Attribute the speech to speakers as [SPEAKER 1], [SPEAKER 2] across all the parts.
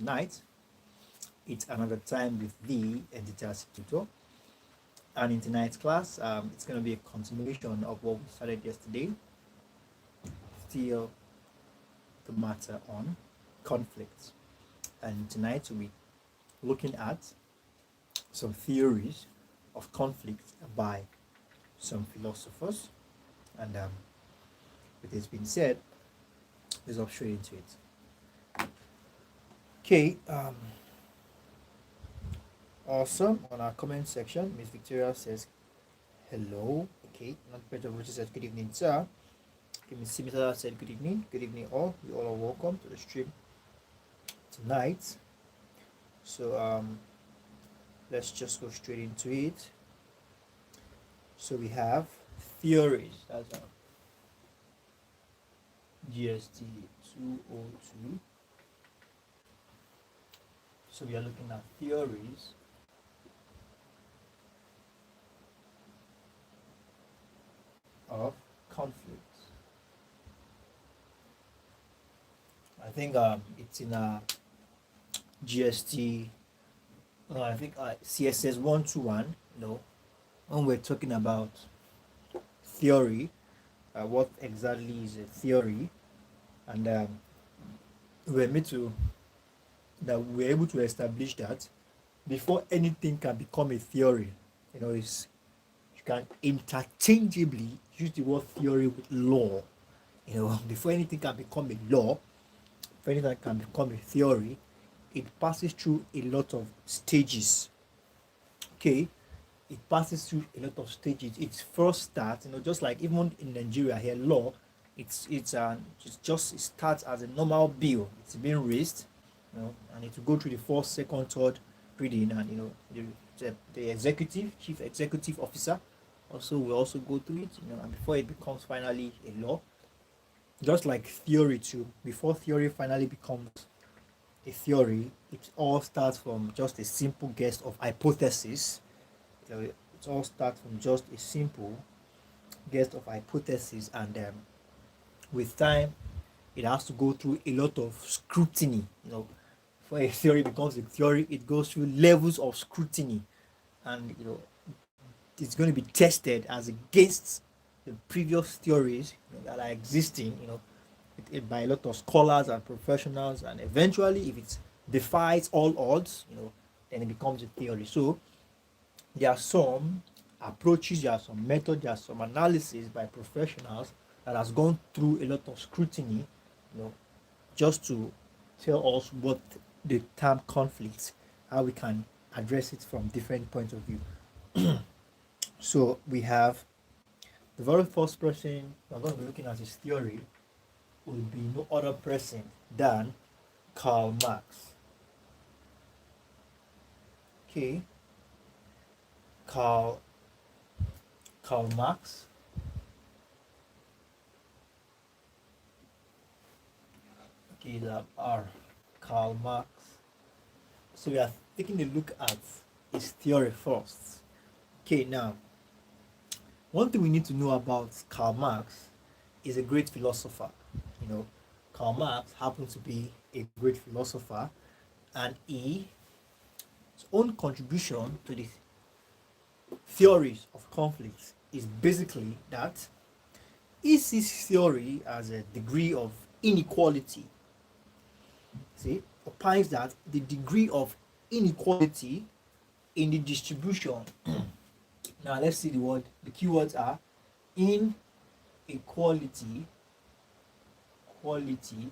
[SPEAKER 1] tonight. It's another time with the editor tutor, and in tonight's class, it's going to be a continuation of what we started yesterday. Still, the matter on conflict, and tonight we'll be looking at some theories of conflict by some philosophers, and with this being said, let's hop straight into it. Okay, awesome. On our comment section, Miss Victoria says hello. Okay, not better. Richard says good evening, sir. Okay, Miss Simita said good evening. Good evening, all. You all are welcome to the stream tonight. So let's just go straight into it. So we have theories. That's GST202. So we are looking at theories of conflict. I think it's in GST. I think CSS 121. When we're talking about theory, what exactly is a theory, and we're able to establish that before anything can become a theory, you can interchangeably use the word theory with law. Before anything can become a law, before anything can become a theory, it passes through a lot of stages. Okay, it passes through a lot of stages. It first starts, just like even in Nigeria here, law, it starts as a normal bill. It's being raised, and it will go through the first, second, third reading, and the chief executive officer will also go through it, and before it becomes finally a law. Just like theory too, before theory finally becomes a theory, it all starts from just a simple guess of hypothesis. It all starts from just a simple guess of hypothesis, and with time, it has to go through a lot of scrutiny. For a theory becomes a theory, it goes through levels of scrutiny, and it's going to be tested as against the previous theories that are existing, by a lot of scholars and professionals, and eventually, if it defies all odds, then it becomes a theory. So there are some approaches, there are some methods, there are some analysis by professionals that has gone through a lot of scrutiny, just to tell us what the term conflict, how we can address it from different points of view. So we have the very first person we're going to be looking at his theory will be no other person than Karl Marx. Okay, Karl Marx. Okay, that R. Karl Marx. So we are taking a look at his theory first. Okay, now, one thing we need to know about Karl Marx is a great philosopher. Karl Marx happens to be a great philosopher, and his own contribution to the theories of conflict is basically that he sees theory as a degree of inequality. See, opines that the degree of inequality in the distribution. Now let's see the keywords are inequality, quality.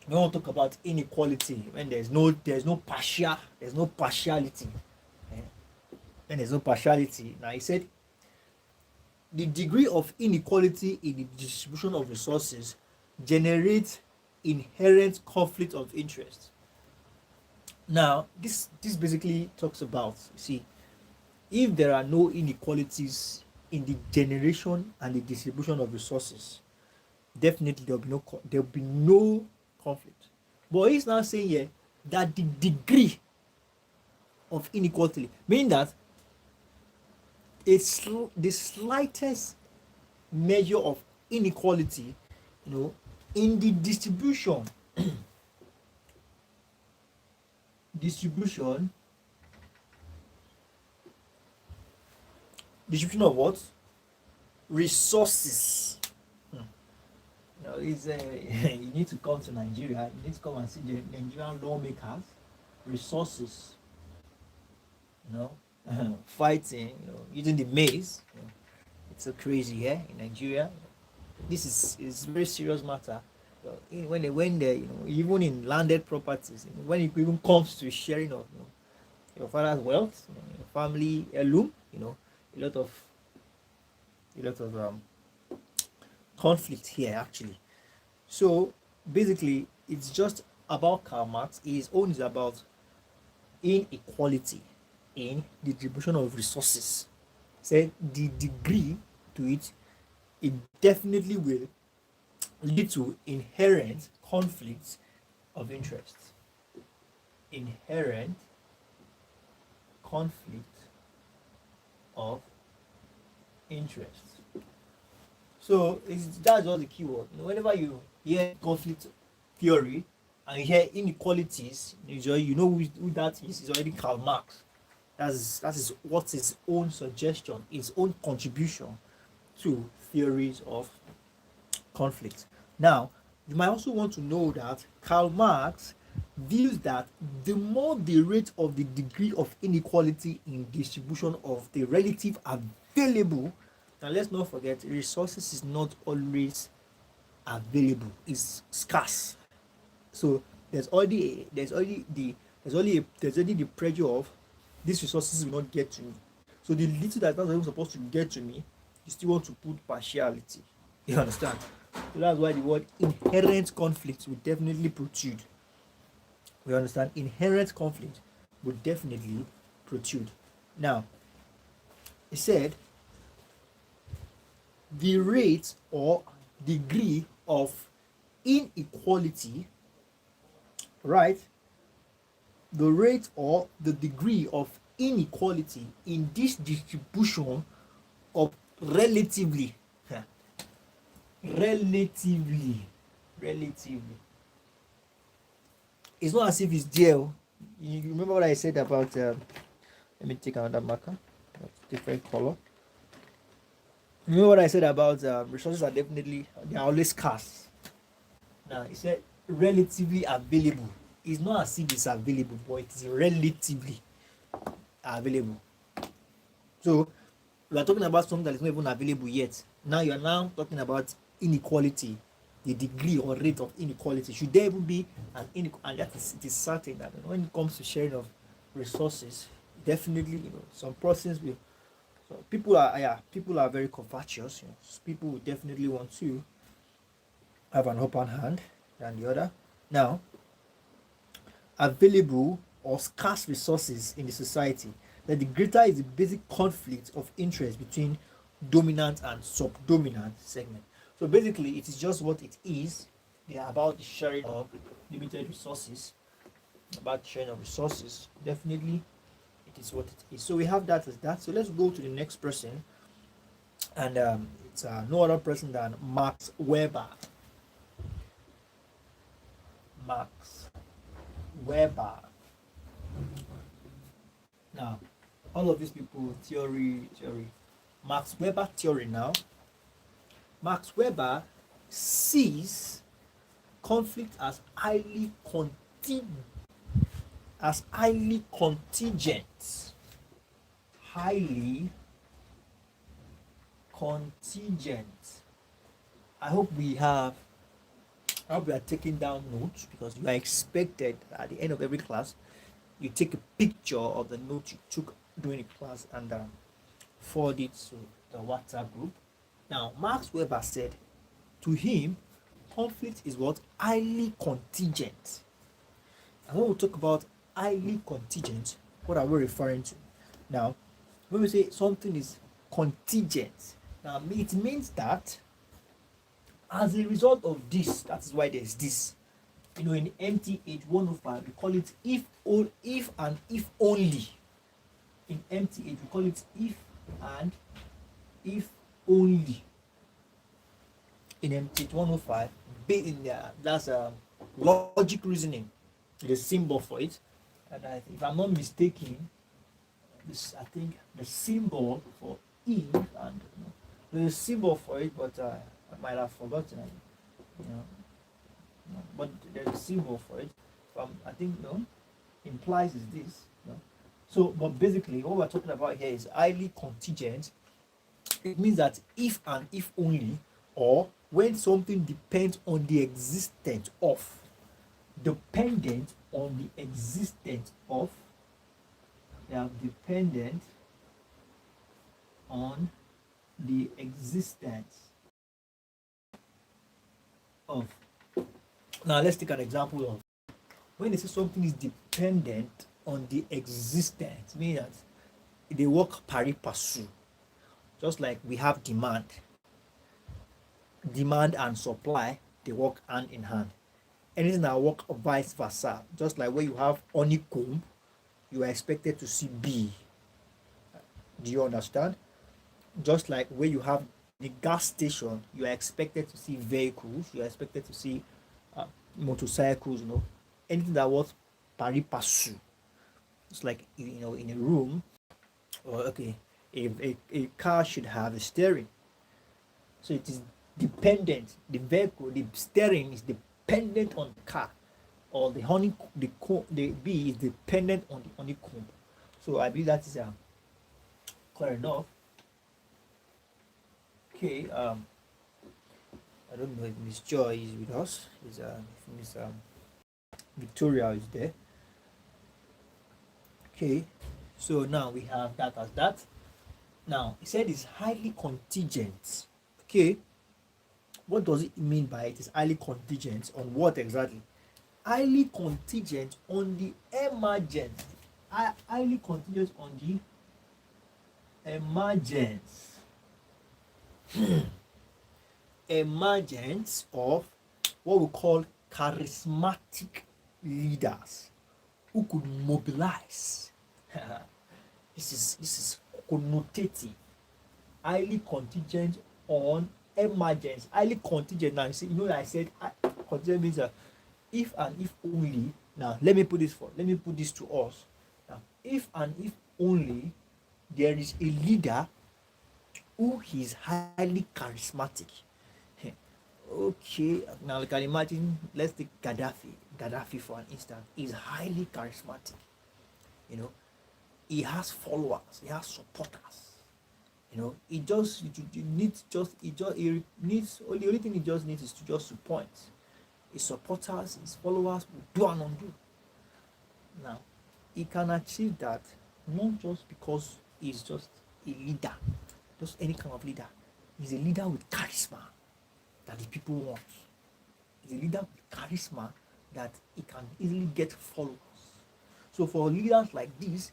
[SPEAKER 1] We want to talk about inequality when there's no partiality. When there's no partiality. Now he said the degree of inequality in the distribution of resources generates inherent conflict of interest. Now this basically talks about, if there are no inequalities in the generation and the distribution of resources, definitely there will be no conflict. But he's now saying here that the degree of inequality, meaning that the slightest measure of inequality, in the distribution distribution of what? Resources. It's you need to come to Nigeria. You need to come and see the Nigerian lawmakers. Resources. Fighting. Using the maize. It's so crazy here in Nigeria. This is very serious matter. When they went there, even in landed properties, when it even comes to sharing of your father's wealth, your family heirloom, a lot of conflict here actually. So basically, it's just about Karl Marx. His own is about inequality in distribution of resources. Say the degree to it definitely will lead to inherent conflicts of interest. Inherent conflict of interest. So that's all the keyword. Whenever you hear conflict theory and you hear inequalities, you know who that is. It's already Karl Marx. That is what his own suggestion, his own contribution to theories of conflict. Now, you might also want to know that Karl Marx views that the more the rate of the degree of inequality in distribution of the relative available, and let's not forget, resources is not always available; it's scarce. So there's already the pressure of these resources will not get to me. So the little that's not even supposed to get to me, you still want to put partiality. You understand? So that's why the word inherent conflict will definitely protrude. We understand? Inherent conflict will definitely protrude. Now, he said the rate or degree of inequality, right? The rate or the degree of inequality in this distribution of relatively, it's not as if it's there. You remember what I said about let me take another marker, different color. Remember what I said about resources are always scarce. Now he said relatively available. It's not as if it's available, but it is relatively available. So we are talking about something that is not even available yet. Now you are now talking about inequality, the degree or rate of inequality. Should there even be an inequality? And it is certain that when it comes to sharing of resources, definitely some persons will. So people are very covetous. People will definitely want to have an upper hand than the other. Now, available or scarce resources in the society, that the greater is the basic conflict of interest between dominant and subdominant segment. So basically, it is just what it is. They are about the sharing of limited resources. About sharing of resources, definitely, it is what it is. So we have that as that. So let's go to the next person, and it's no other person than Max Weber. Max Weber. Now, all of these people, theory. Max Weber theory now. Max Weber sees conflict as highly contingent. Highly contingent. I hope we are taking down notes, because you are expected at the end of every class you take a picture of the note you took during the class and forward it to the WhatsApp group. Now, Max Weber said to him, conflict is what? Highly contingent. And when we talk about highly contingent, what are we referring to? Now, when we say something is contingent, now it means that as a result of this, that is why there's this. In MTH 105, we call it if and if only. In MTH, we call it if and if only. In MTH 105, that's logic reasoning. The symbol for it. And if I'm not mistaken, this I think the symbol for Eve, and there's a symbol for it, but I might have forgotten it. You know, but there's a symbol for it. I think implies is this. So, but basically, what we're talking about here is highly contingent. It means that if and if only, or when something depends on the existence of, dependent on the existence of, they are dependent on the existence of. Now, let's take an example of when they say something is dependent on the existence, meaning that they work pari passu, just like we have demand and supply, they work hand in hand. Anything that work vice versa, just like when you have honeycomb, you are expected to see bee. Do you understand? Just like when you have the gas station, you are expected to see vehicles, you are expected to see motorcycles, anything that was pari passu. It's like, in a room, or okay, a car should have a steering. So it is dependent, the vehicle, the steering is dependent on the car, or the bee is dependent on the honeycomb. So I believe that is clear enough. Okay, I don't know if Miss Joy is with us. If Miss Victoria is there. Okay, so now we have that as that. Now, he said it's highly contingent. Okay, what does it mean by it is highly contingent on what exactly? Highly contingent on the emergence. Highly contingent on the emergence. Emergence of what we call charismatic leaders who could mobilize. This is connotative. Highly contingent on emergence. Highly contingent. Now you see, I said contingent means that if and if only. Now let me put this to us. Now, if and if only there is a leader who is highly charismatic. Okay, now you can imagine, let's take Gaddafi for an instant. He's highly charismatic. He has followers, he has supporters. The only thing he just needs is to just support. His supporters, his followers will do and undo. Now, he can achieve that not just because he's just a leader, just any kind of leader. He's a leader with charisma that the people want. He's a leader with charisma that he can easily get followers. So for leaders like this,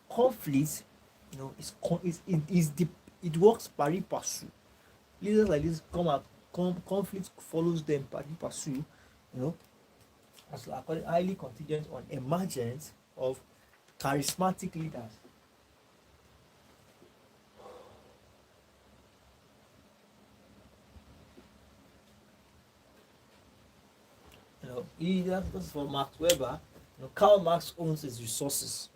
[SPEAKER 1] conflicts, it works pari passu. Leaders like this conflict follows them pari passu, as highly contingent on emergence of charismatic leaders. That's for Max Weber. Karl Marx owns his resources.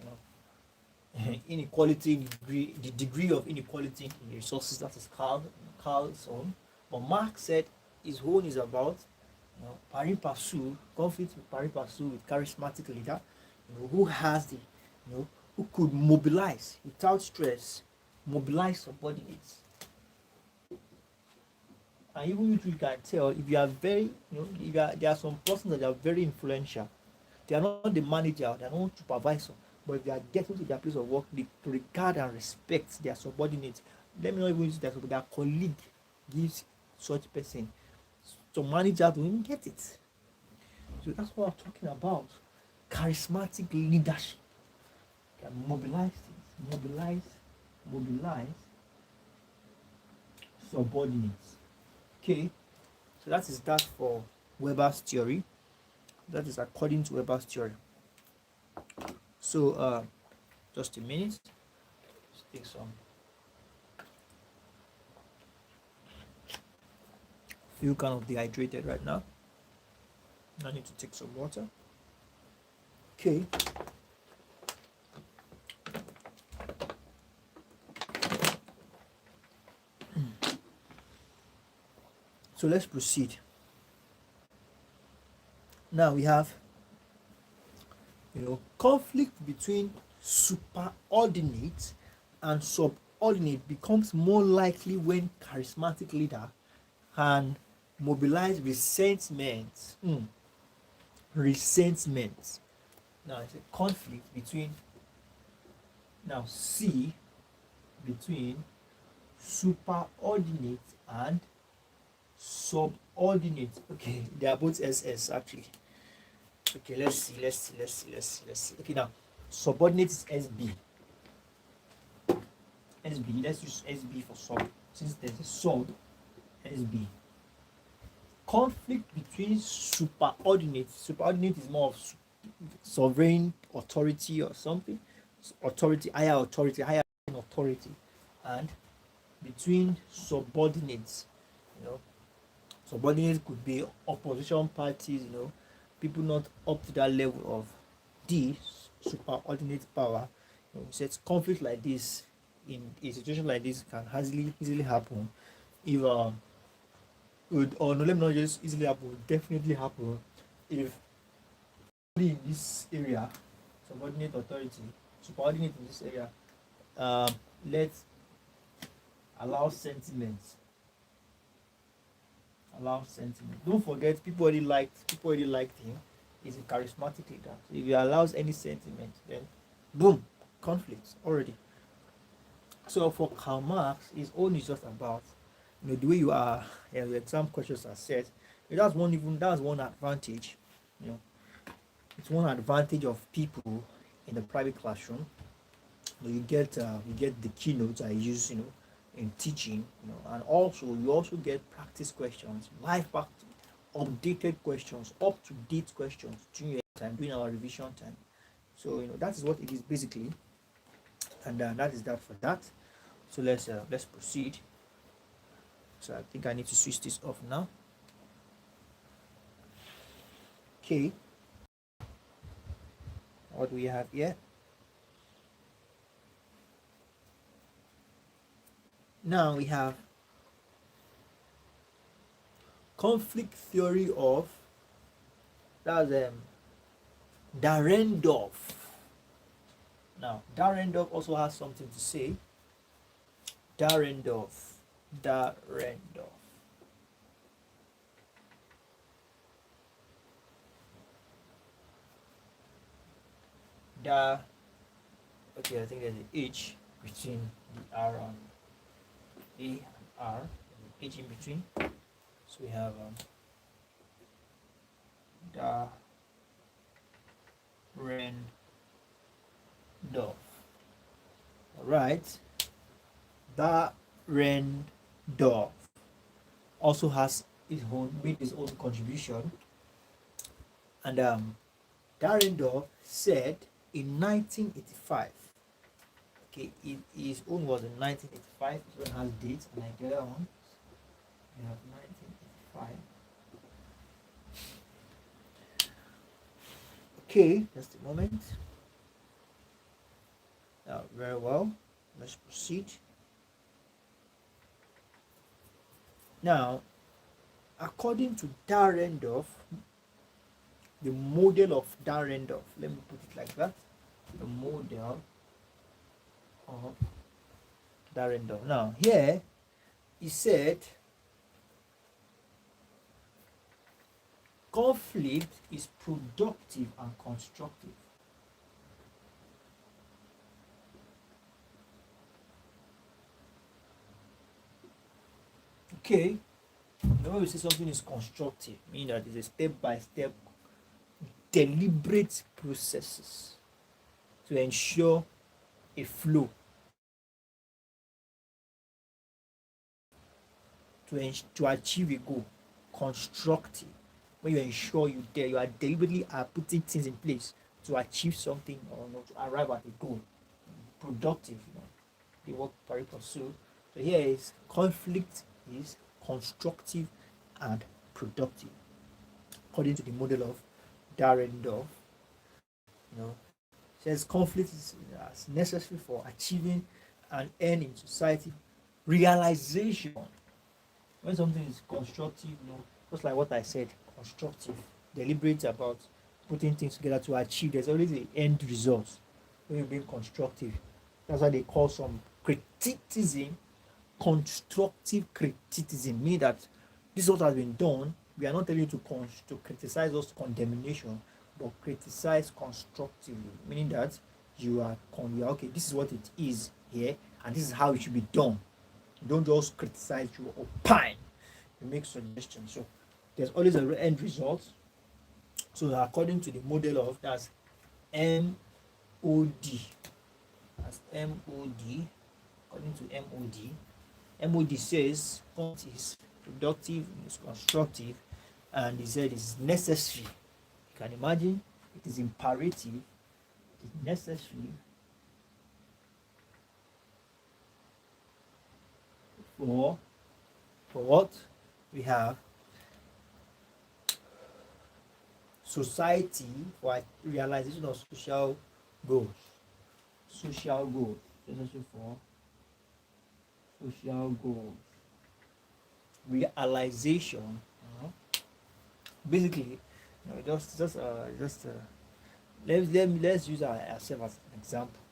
[SPEAKER 1] Inequality, the degree of inequality in resources, that is Karl's own. But Marx said his own is about pari passu, conflict with pari passu with charismatic leader, who has who could mobilize without stress, mobilize subordinates. And even you can tell if you are very, there are some persons that are very influential. They are not the manager, they are not supervisor, but if they are getting to their place of work, they regard and respect their subordinates. Let me not even use that, but their colleague gives such person. So managers don't even get it. So that's what I'm talking about. Charismatic leadership can mobilize things, mobilize subordinates. Okay, so that is that for Weber's theory. That is according to Weber's theory. So just a minute. Let's take some. Feel kind of dehydrated right now. I need to take some water. Okay. So let's proceed. Now we have, conflict between superordinate and subordinate becomes more likely when charismatic leader can mobilize resentment. Resentment. Now it's a conflict between, now C, between superordinate and subordinate. Okay, they are both SS actually. Okay, let's see. Okay, now subordinate is SB. SB, let's use SB for sub. Since there's a sub, SB. Conflict between superordinate. Superordinate is more of sovereign authority or something. Authority, higher authority, and between subordinates. Subordinates could be opposition parties, people not up to that level of the superordinate power. So it's conflict like this in a situation like this can easily happen if or no, let me not just easily happen, definitely happen if in this area, subordinate authority, subordinate in this area, let's allow sentiments. Don't forget, people already liked him. He's a charismatic leader. So if he allows any sentiment, then boom, conflicts already. So for Karl Marx, his own is just about the way you are, the exam questions are set. That's one advantage. It's one advantage of people in the private classroom. You get the keynotes I use in teaching, and also you also get practice questions, live practice, updated questions, up to date questions during your time, during our revision time. So that is what it is basically, and that is that for that. So let's proceed. So I think I need to switch this off now. Okay. What do we have here? Now we have conflict theory of Darendorf. Now Darendorf also has something to say. Darendorf. Okay, I think there's an H between the R and A and R, H in between. So we have Darendorf. Alright. Darendorf also has made his own contribution, and Darendorf said in 1985. Okay, his own was in 1985. This one has dates, and I get on. We have 1985. Okay, just a moment. Very well. Let's proceed. Now, according to Darendorf, the model of Darendorf, let me put it like that, the model of Darendorf. Now, here, he said, conflict is productive and constructive. Okay, when we say something is constructive, meaning that it's a step-by-step, deliberate processes to ensure a flow, to achieve a goal. Constructive, when you ensure you are deliberately putting things in place to achieve something or to arrive at a goal. Productive, the work very pursue. So here is conflict is constructive and productive, according to the model of Darendorf. Says conflict is necessary for achieving an end in society, realization When something is constructive, just like what I said, constructive, deliberate about putting things together to achieve, there's always the end result when you're being constructive. That's why they call some criticism constructive criticism, meaning that this is what has been done. We are not telling you to criticize us condemnation, but criticize constructively, meaning that you are okay, this is what it is here, and this is how it should be done. You don't just criticize, you opine, you make suggestions. So there's always an end result. So according to the model of that's MOD, that's MOD, according to MOD says content is productive, it's constructive, and he said it's necessary. You can imagine it is imperative, it is necessary for what we have society, for realization of social goals. Social goals. Necessary for social goals. Realization. Basically, let's use ourselves as an example.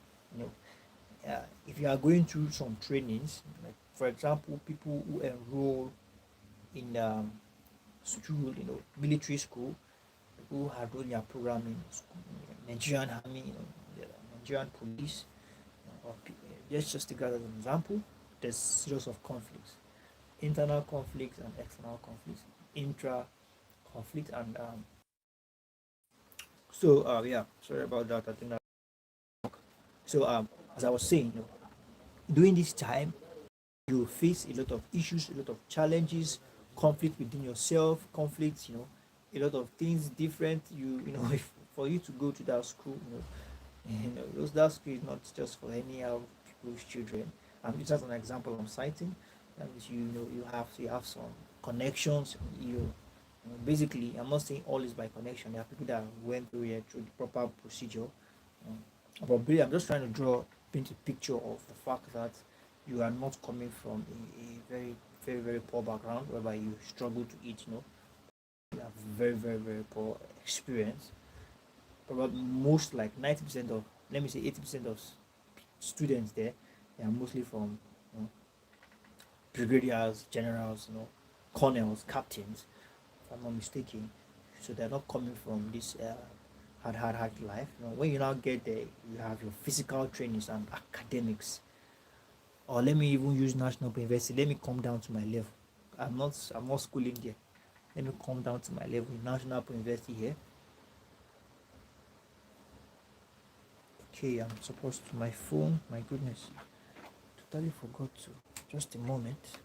[SPEAKER 1] If you are going through some trainings, like for example, people who enroll in school, military school, people who are doing their program in school, Nigerian army, Nigerian police, or let's just take that as an example. There's series of conflicts, internal conflicts and external conflicts, intra conflict, and sorry about that. I think that as I was saying, during this time you face a lot of issues, a lot of challenges, conflict within yourself, conflicts, a lot of things different. If, for you to go to that school, that school is not just for any of people's children. And it's just an example I'm citing. And you have some connections. Basically, I'm not saying all is by connection. There are people that went through it through the proper procedure. But really, I'm just trying to paint a picture of the fact that you are not coming from a very, very, very poor background whereby you struggle to eat. You have very, very, very poor experience. But most, like 90% of, let me say 80% of students there, they are mostly from brigadiers, generals, colonels, captains, if I'm not mistaken. So they're not coming from this hard life. When you now get there, you have your physical trainings and academics. Or let me even use National University. Let me come down to my level. I'm not schooling there. Let me come down to my level in National University here. Okay, I'm supposed to my phone. My goodness, totally forgot to. Just a moment.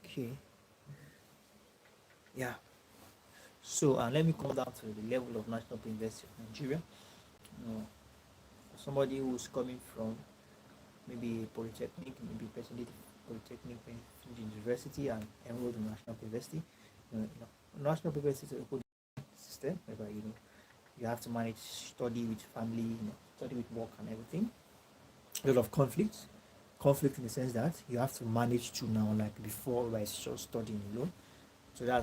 [SPEAKER 1] Okay. Yeah. So let me come down to the level of National University of Nigeria. Somebody who's coming from maybe polytechnic, maybe personally polytechnic, university, and enrolled in National University. National University is a good system whereby you have to manage study with family, study with work and everything. A lot of conflict in the sense that you have to manage to now, like before, where it's just studying alone. So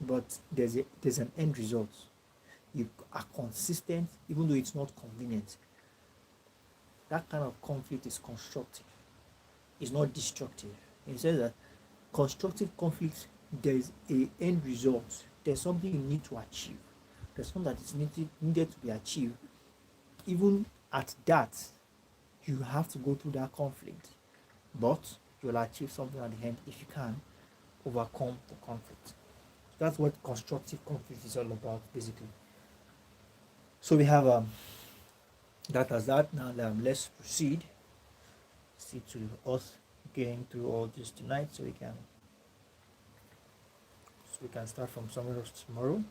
[SPEAKER 1] but there's an end result. You are consistent, even though it's not convenient. That kind of conflict is constructive. It's not destructive. In the sense that constructive conflict, there is an end result. There's something you need to achieve. There's something that is needed to be achieved. Even at that, you have to go through that conflict, but you'll achieve something at the end if you can overcome the conflict. That's what constructive conflict is all about, basically. So we have that as that. Now let's proceed. See to us getting through all this tonight, so we can start from somewhere else tomorrow.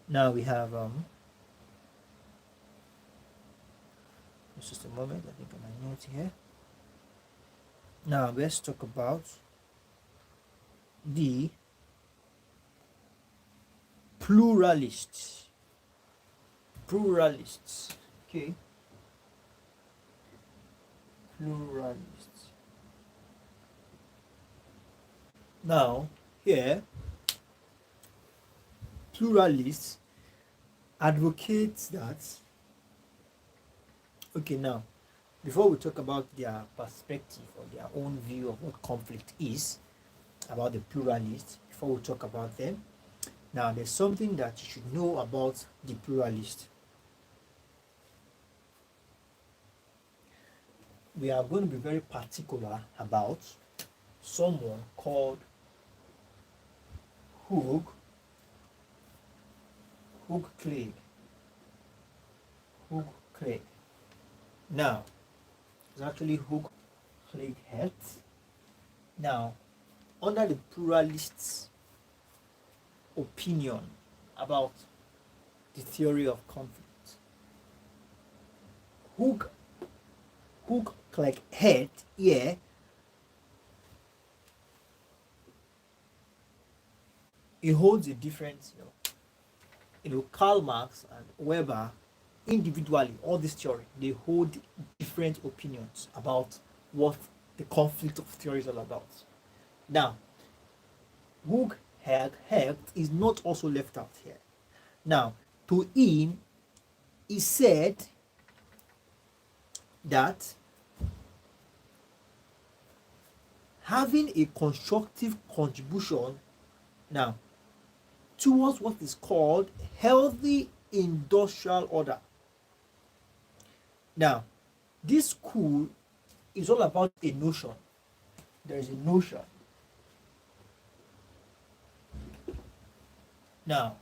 [SPEAKER 1] Now we have just a moment. I think my notes here. Now let's talk about the pluralists. Okay. Pluralist. Now, here, pluralists advocates that, okay, now, before we talk about their perspective or their own view of what conflict is, about the pluralists, before we talk about them, now there's something that you should know about the pluralist. We are going to be very particular about someone called Hugh Craig. Hugh Craig. Now, it's actually Hugh Craig Hertz. Now, under the pluralists' opinion about the theory of conflict, Hugh Craig Hertz here he holds a different, Karl Marx and Weber individually, all this theory, they hold different opinions about what the conflict of theory is all about. Now, Hugh Hertz is not also left out here. Now, to him, he said that having a constructive contribution now towards what is called healthy industrial order. Now, this school is all about a notion. There is a notion. Now,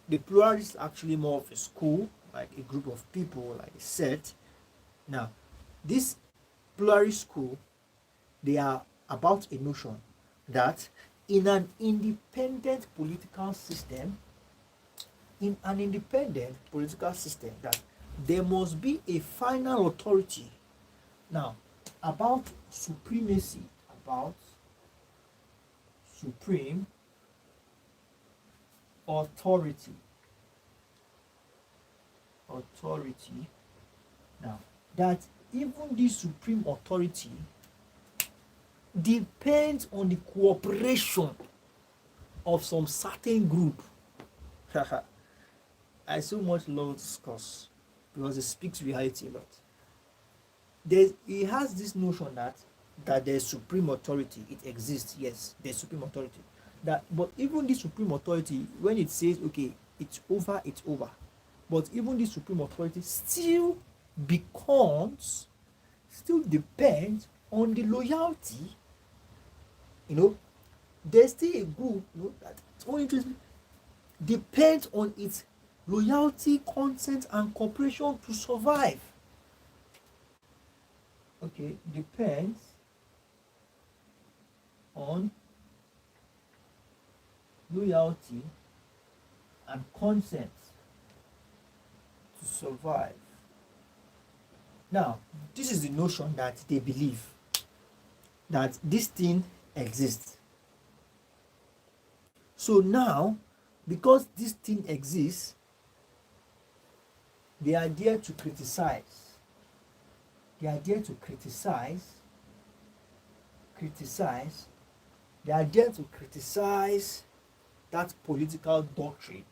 [SPEAKER 1] the pluralist is actually more of a school, like a group of people, like a set. Now, this pluralist school, they are about a notion that in an independent political system, that there must be a final authority. Now, about supremacy, about supreme authority. Now, that even this supreme authority depends on the cooperation of some certain group. I so much love this course because it speaks reality a lot. He has this notion that there's supreme authority. It exists, yes, there's supreme authority. But even this supreme authority, when it says, okay, it's over, it's over. But even this supreme authority still depends on the loyalty. There's still a group that its own interest depends on its loyalty, consent, and cooperation to survive. Okay, depends on loyalty and consent to survive. Now, this is the notion that they believe that this thing exists. So now, because this thing exists, they are there to criticize. They are there to criticize. They are there to criticize that political doctrine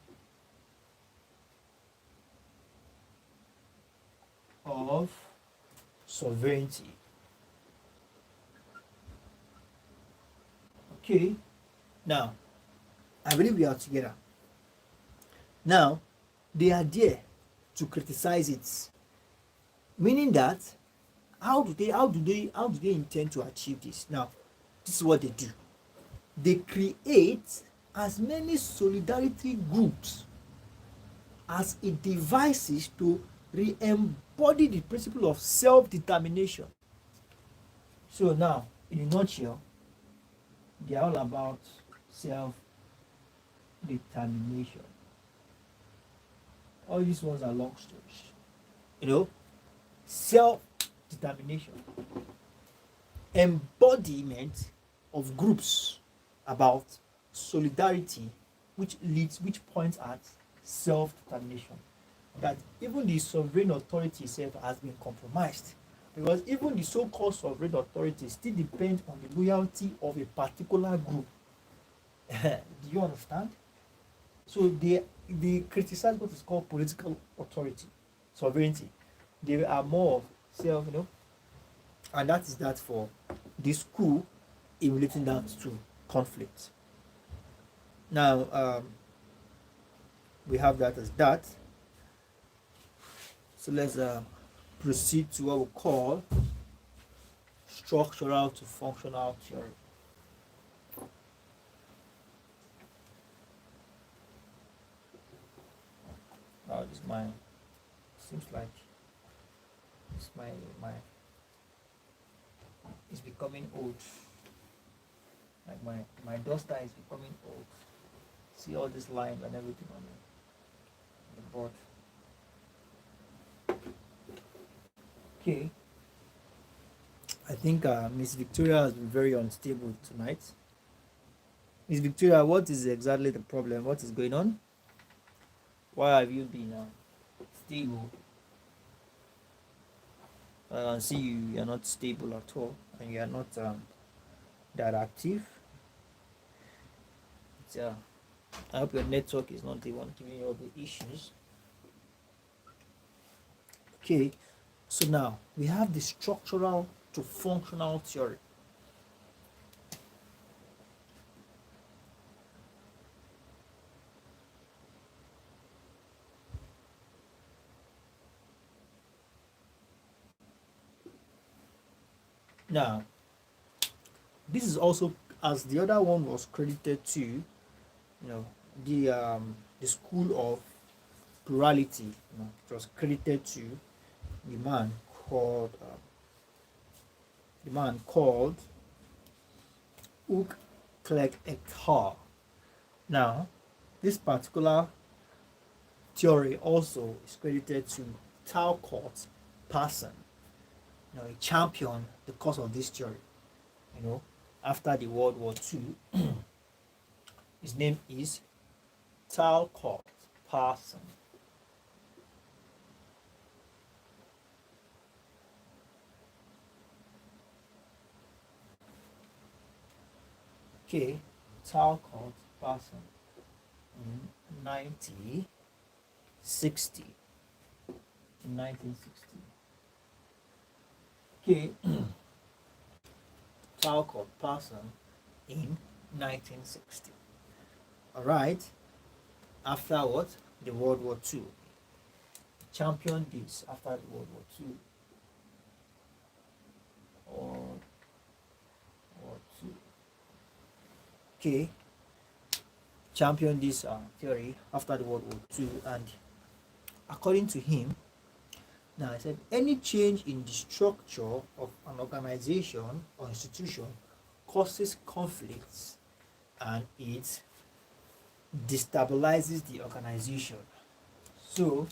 [SPEAKER 1] of sovereignty. Okay, now I believe we are together. Now they are there to criticize it, meaning that how do they intend to achieve this? Now, this is what they do. They create as many solidarity groups as it devises to re-embody the principle of self-determination. So now, in a nutshell, they are all about self-determination. All these ones are long stories. Self-determination. Embodiment of groups about solidarity, which points at self-determination. That even the sovereign authority itself has been compromised Because even the so-called sovereign authority still depends on the loyalty of a particular group. Do you understand? So they criticize what is called political authority, sovereignty. They are more of self, and that is that for this school in relating that to conflict. Now, we have that as that. So let's proceed to what we call structural to functional theory. Now this mine seems like it's my it's becoming old. Like my duster is becoming old. See all these lines and everything on the board. Okay. I think Miss Victoria has been very unstable tonight. Miss Victoria, what is exactly the problem? What is going on? Why have you been stable? I can see you are not stable at all, and you are not that active. I hope your network is not the one giving you all the issues. Okay, so now we have the structural to functional theory. Now, this is also, as the other one was credited to, the school of plurality. It was credited to the man called Hook Clegg et al. Now, this particular theory also is credited to Talcott Parson. He championed the cause of this theory. After the World War II, his name is Talcott Parson. Okay, Talcott Parson in 1960. In 1960. Okay, Talcott Parson in 1960. All right. After what? The World War II. Championed this after the World War II. World War II. Okay. Championed this theory after the World War II, and according to him, now I said any change in the structure of an organization or institution causes conflicts, and it destabilizes the organization. So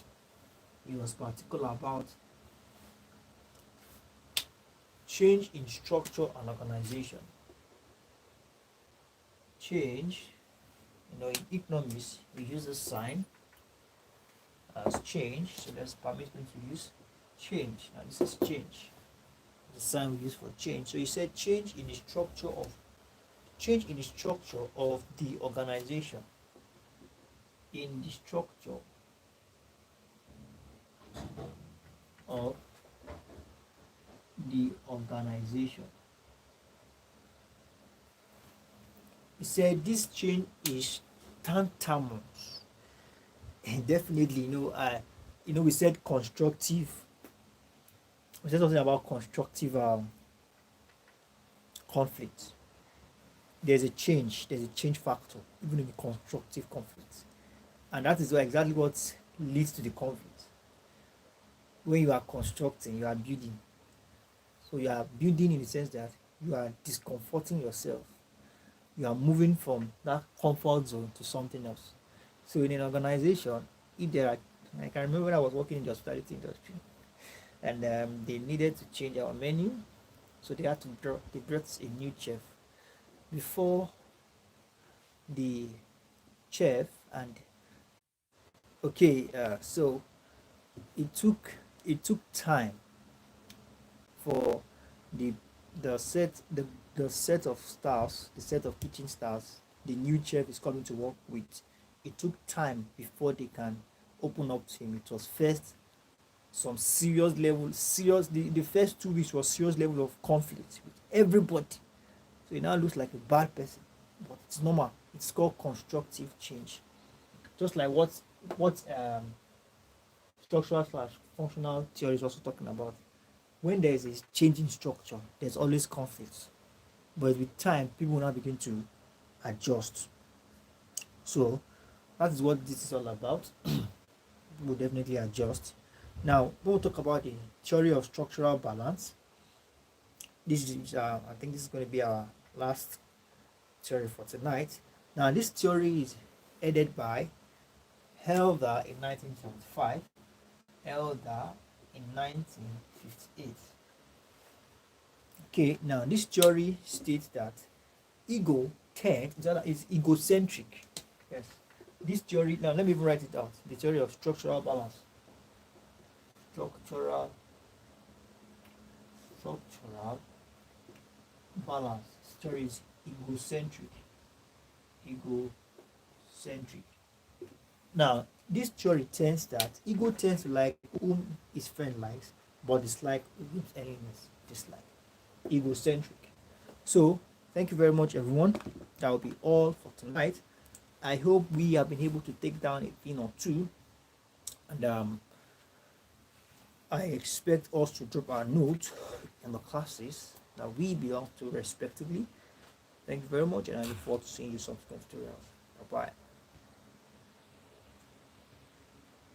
[SPEAKER 1] he was particular about change in structure and organization. Change, in economics we use a sign as change, so let's permit me to use change. Now this is change, the sign we use for change. So he said change in the structure of the organization. In the structure of the organization. He said this change is tantamount. And definitely, we said constructive. We said something about constructive conflict. There's a change factor, even in the constructive conflict. And that is exactly what leads to the conflict. When you are constructing, you are building. So you are building in the sense that you are discomforting yourself. You are moving from that comfort zone to something else. So in an organization, if there are, I can remember when I was working in the hospitality industry, and they needed to change our menu, so they had to they brought a new chef. Before the chef and so it took time for the the set of stars, the set of teaching stars the new chef is coming to work with, it took time before they can open up to him. It was first some serious level, the first 2 weeks was serious level of conflict with everybody. So he now looks like a bad person, but it's normal. It's called constructive change. Just like what structural slash functional theory is also talking about. When there is a change in structure, there's always conflict. But with time, people will now begin to adjust. So that is what this is all about. We'll definitely adjust. Now, we'll talk about the theory of structural balance. This is, I think, this is going to be our last theory for tonight. Now, this theory is headed by Helder in 1975, Helder in 1958. Okay, now this theory states that ego is egocentric. Yes, this theory, now let me write it out. The theory of structural balance. Structural balance. This theory is egocentric. Now, this theory tends that ego tends to like whom his friend likes, but dislike whom his enemies dislike. Egocentric. So, thank you very much, everyone. That will be all for tonight. I hope we have been able to take down a thing or two, and I expect us to drop our notes in the classes that we belong to respectively. Thank you very much, and I look forward to seeing you subsequent tutorials. Bye bye.